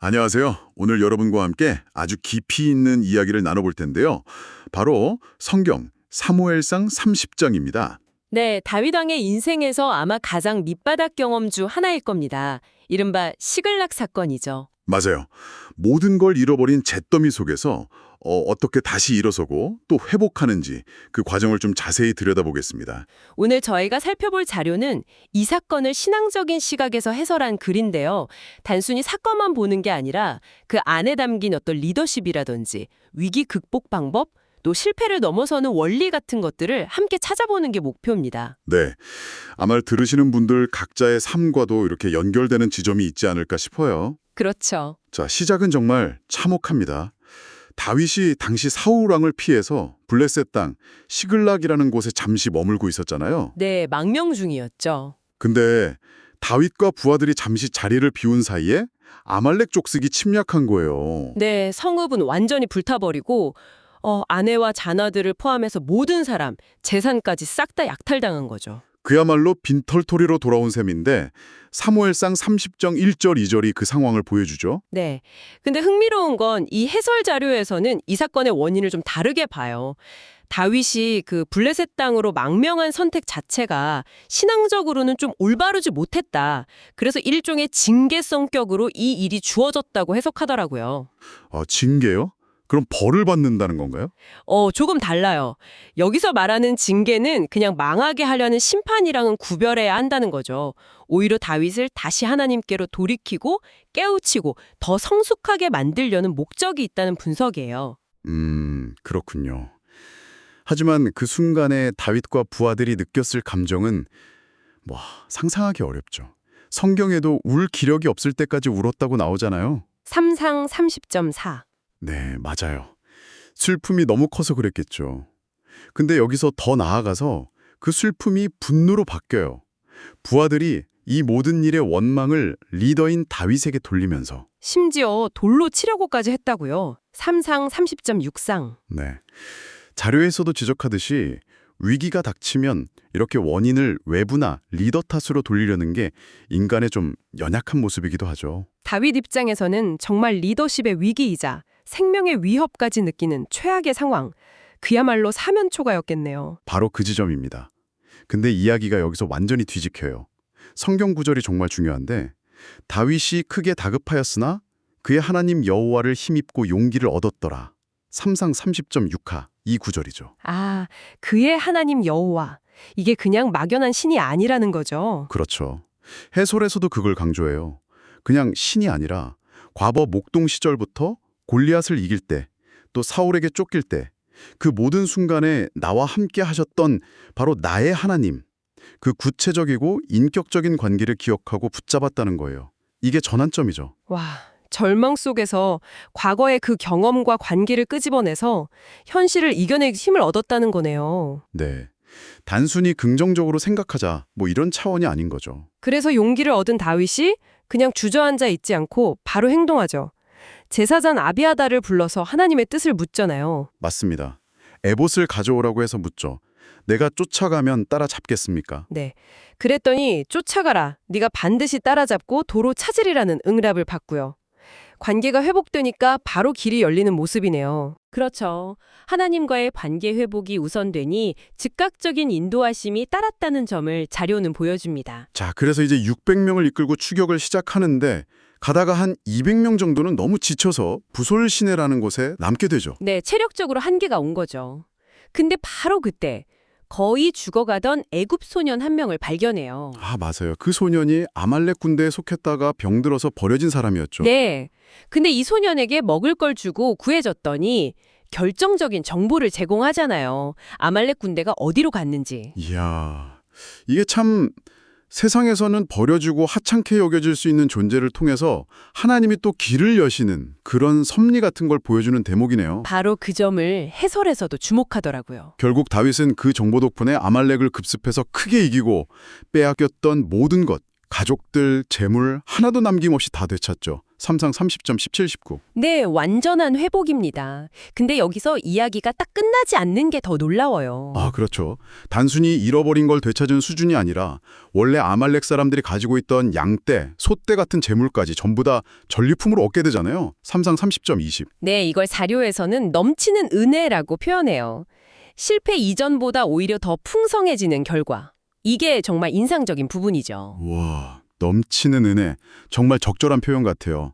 안녕하세요. 오늘 여러분과 함께 아주 깊이 있는 이야기를 나눠볼 텐데요. 바로 성경 사무엘상 30장입니다. 네, 다윗 왕의 인생에서 아마 가장 밑바닥 경험 중 하나일 겁니다. 이른바 시글락 사건이죠. 맞아요. 모든 걸 잃어버린 잿더미 속에서 어떻게 다시 일어서고 또 회복하는지 그 과정을 좀 자세히 들여다보겠습니다. 오늘 저희가 살펴볼 자료는 이 사건을 신앙적인 시각에서 해설한 글인데요. 단순히 사건만 보는 게 아니라 그 안에 담긴 어떤 리더십이라든지 위기 극복 방법, 또 실패를 넘어서는 원리 같은 것들을 함께 찾아보는 게 목표입니다. 네, 아마 들으시는 분들 각자의 삶과도 이렇게 연결되는 지점이 있지 않을까 싶어요. 그렇죠. 자, 시작은 정말 참혹합니다. 다윗이 당시 사울 왕을 피해서 블레셋 땅 시글락이라는 곳에 잠시 머물고 있었잖아요. 네, 망명 중이었죠. 근데 다윗과 부하들이 잠시 자리를 비운 사이에 아말렉 족속이 침략한 거예요. 네, 성읍은 완전히 불타버리고 아내와 자녀들을 포함해서 모든 사람, 재산까지 싹 다 약탈당한 거죠. 그야말로 빈털토리로 돌아온 셈인데 사무엘상 30장 1절 2절이 그 상황을 보여주죠. 네. 근데 흥미로운 건 이 해설 자료에서는 이 사건의 원인을 좀 다르게 봐요. 다윗이 그 블레셋 땅으로 망명한 선택 자체가 신앙적으로는 좀 올바르지 못했다. 그래서 일종의 징계 성격으로 이 일이 주어졌다고 해석하더라고요. 징계요? 그럼 벌을 받는다는 건가요? 조금 달라요. 여기서 말하는 징계는 그냥 망하게 하려는 심판이랑은 구별해야 한다는 거죠. 오히려 다윗을 다시 하나님께로 돌이키고 깨우치고 더 성숙하게 만들려는 목적이 있다는 분석이에요. 그렇군요. 하지만 그 순간에 다윗과 부하들이 느꼈을 감정은 상상하기 어렵죠. 성경에도 울 기력이 없을 때까지 울었다고 나오잖아요. 3상 30.4. 네, 맞아요. 슬픔이 너무 커서 그랬겠죠. 근데 여기서 더 나아가서 그 슬픔이 분노로 바뀌어요. 부하들이 이 모든 일의 원망을 리더인 다윗에게 돌리면서 심지어 돌로 치려고까지 했다고요. 3상 30.6상. 네. 자료에서도 지적하듯이 위기가 닥치면 이렇게 원인을 외부나 리더 탓으로 돌리려는 게 인간의 좀 연약한 모습이기도 하죠. 다윗 입장에서는 정말 리더십의 위기이자 생명의 위협까지 느끼는 최악의 상황. 그야말로 사면초가였겠네요. 바로 그 지점입니다. 근데 이야기가 여기서 완전히 뒤집혀요. 성경 구절이 정말 중요한데 다윗이 크게 다급하였으나 그의 하나님 여호와를 힘입고 용기를 얻었더라. 3상 30.6하 이 구절이죠. 아, 그의 하나님 여호와. 이게 그냥 막연한 신이 아니라는 거죠. 그렇죠. 해설에서도 그걸 강조해요. 그냥 신이 아니라 과거 목동 시절부터 골리앗을 이길 때, 또 사울에게 쫓길 때, 그 모든 순간에 나와 함께 하셨던 바로 나의 하나님, 그 구체적이고 인격적인 관계를 기억하고 붙잡았다는 거예요. 이게 전환점이죠. 와, 절망 속에서 과거의 그 경험과 관계를 끄집어내서 현실을 이겨낼 힘을 얻었다는 거네요. 네. 단순히 긍정적으로 생각하자, 이런 차원이 아닌 거죠. 그래서 용기를 얻은 다윗이 그냥 주저앉아 있지 않고 바로 행동하죠. 제사장 아비아다를 불러서 하나님의 뜻을 묻잖아요. 맞습니다. 에봇을 가져오라고 해서 묻죠. 내가 쫓아가면 따라잡겠습니까? 네. 그랬더니 쫓아가라. 네가 반드시 따라잡고 도로 찾으리라는 응답을 받고요. 관계가 회복되니까 바로 길이 열리는 모습이네요. 그렇죠. 하나님과의 관계 회복이 우선되니 즉각적인 인도하심이 따랐다는 점을 자료는 보여줍니다. 자, 그래서 이제 600명을 이끌고 추격을 시작하는데 가다가 한 200명 정도는 너무 지쳐서 부솔 시내라는 곳에 남게 되죠. 네, 체력적으로 한계가 온 거죠. 근데 바로 그때 거의 죽어가던 애굽 소년 한 명을 발견해요. 아, 맞아요. 그 소년이 아말렉 군대에 속했다가 병들어서 버려진 사람이었죠. 네. 근데 이 소년에게 먹을 걸 주고 구해줬더니 결정적인 정보를 제공하잖아요. 아말렉 군대가 어디로 갔는지. 이야, 이게 참 세상에서는 버려지고 하찮게 여겨질 수 있는 존재를 통해서 하나님이 또 길을 여시는 그런 섭리 같은 걸 보여주는 대목이네요. 바로 그 점을 해설에서도 주목하더라고요. 결국 다윗은 그 정보 덕분에 아말렉을 급습해서 크게 이기고 빼앗겼던 모든 것, 가족들, 재물 하나도 남김없이 다 되찾죠. 삼상 30점 17, 19. 네, 완전한 회복입니다. 근데 여기서 이야기가 딱 끝나지 않는 게 더 놀라워요. 아, 그렇죠. 단순히 잃어버린 걸 되찾은 수준이 아니라 원래 아말렉 사람들이 가지고 있던 양떼, 소떼 같은 재물까지 전부 다 전리품으로 얻게 되잖아요. 삼상 30점 20. 네, 이걸 사료에서는 넘치는 은혜라고 표현해요. 실패 이전보다 오히려 더 풍성해지는 결과. 이게 정말 인상적인 부분이죠. 와, 넘치는 은혜. 정말 적절한 표현 같아요.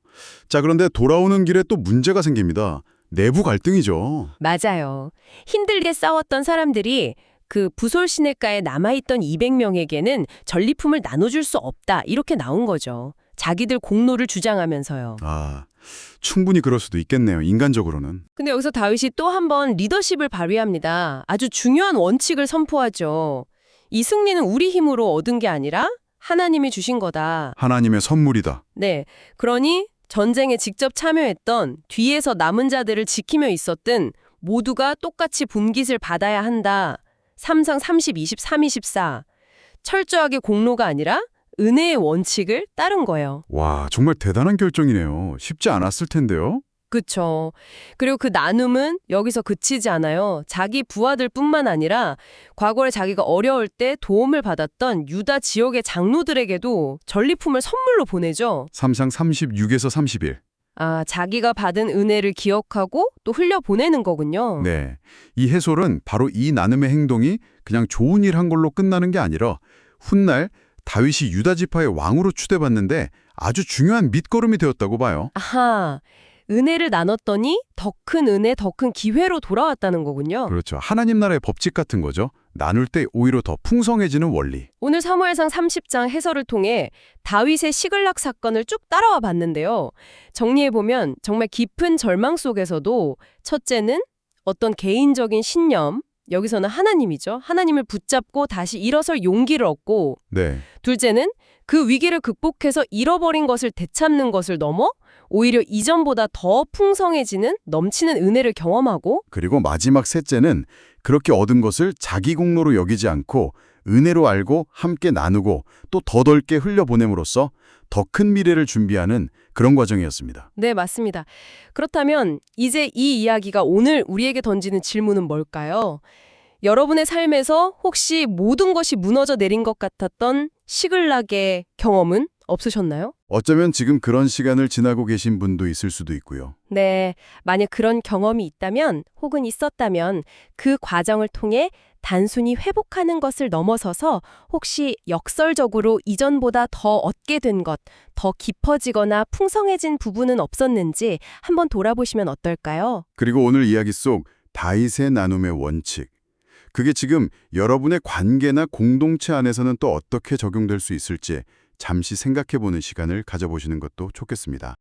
자, 그런데 돌아오는 길에 또 문제가 생깁니다. 내부 갈등이죠. 맞아요. 힘들게 싸웠던 사람들이 그 부솔 시내가에 남아있던 200명에게는 전리품을 나눠줄 수 없다 이렇게 나온 거죠. 자기들 공로를 주장하면서요. 아, 충분히 그럴 수도 있겠네요. 인간적으로는. 근데 여기서 다윗이 또 한 번 리더십을 발휘합니다. 아주 중요한 원칙을 선포하죠. 이 승리는 우리 힘으로 얻은 게 아니라 하나님이 주신 거다. 하나님의 선물이다. 네, 그러니 전쟁에 직접 참여했던 뒤에서 남은 자들을 지키며 있었던 모두가 똑같이 분깃을 받아야 한다. 3상 30, 23, 24. 철저하게 공로가 아니라 은혜의 원칙을 따른 거예요. 와, 정말 대단한 결정이네요. 쉽지 않았을 텐데요. 그쵸. 그리고 그 나눔은 여기서 그치지 않아요. 자기 부하들뿐만 아니라 과거에 자기가 어려울 때 도움을 받았던 유다 지역의 장로들에게도 전리품을 선물로 보내죠. 삼상 36에서 31. 아, 자기가 받은 은혜를 기억하고 또 흘려보내는 거군요. 네. 이 해설은 바로 이 나눔의 행동이 그냥 좋은 일 한 걸로 끝나는 게 아니라 훗날 다윗이 유다 지파의 왕으로 추대받는데 아주 중요한 밑거름이 되었다고 봐요. 아하, 은혜를 나눴더니 더 큰 은혜, 더 큰 기회로 돌아왔다는 거군요. 그렇죠. 하나님 나라의 법칙 같은 거죠. 나눌 때 오히려 더 풍성해지는 원리. 오늘 사무엘상 30장 해설을 통해 다윗의 시글락 사건을 쭉 따라와 봤는데요. 정리해보면 정말 깊은 절망 속에서도 첫째는 어떤 개인적인 신념, 여기서는 하나님이죠. 하나님을 붙잡고 다시 일어설 용기를 얻고, 네. 둘째는 그 위기를 극복해서 잃어버린 것을 되찾는 것을 넘어 오히려 이전보다 더 풍성해지는 넘치는 은혜를 경험하고, 그리고 마지막 셋째는 그렇게 얻은 것을 자기 공로로 여기지 않고 은혜로 알고 함께 나누고 또 더 넓게 흘려보냄으로써 더 큰 미래를 준비하는 그런 과정이었습니다. 네, 맞습니다. 그렇다면 이제 이 이야기가 오늘 우리에게 던지는 질문은 뭘까요? 여러분의 삶에서 혹시 모든 것이 무너져 내린 것 같았던 시글락의 경험은 없으셨나요? 어쩌면 지금 그런 시간을 지나고 계신 분도 있을 수도 있고요. 네, 만약 그런 경험이 있다면 혹은 있었다면 그 과정을 통해 단순히 회복하는 것을 넘어서서 혹시 역설적으로 이전보다 더 얻게 된 것, 더 깊어지거나 풍성해진 부분은 없었는지 한번 돌아보시면 어떨까요? 그리고 오늘 이야기 속 다윗의 나눔의 원칙. 그게 지금 여러분의 관계나 공동체 안에서는 또 어떻게 적용될 수 있을지 잠시 생각해보는 시간을 가져보시는 것도 좋겠습니다.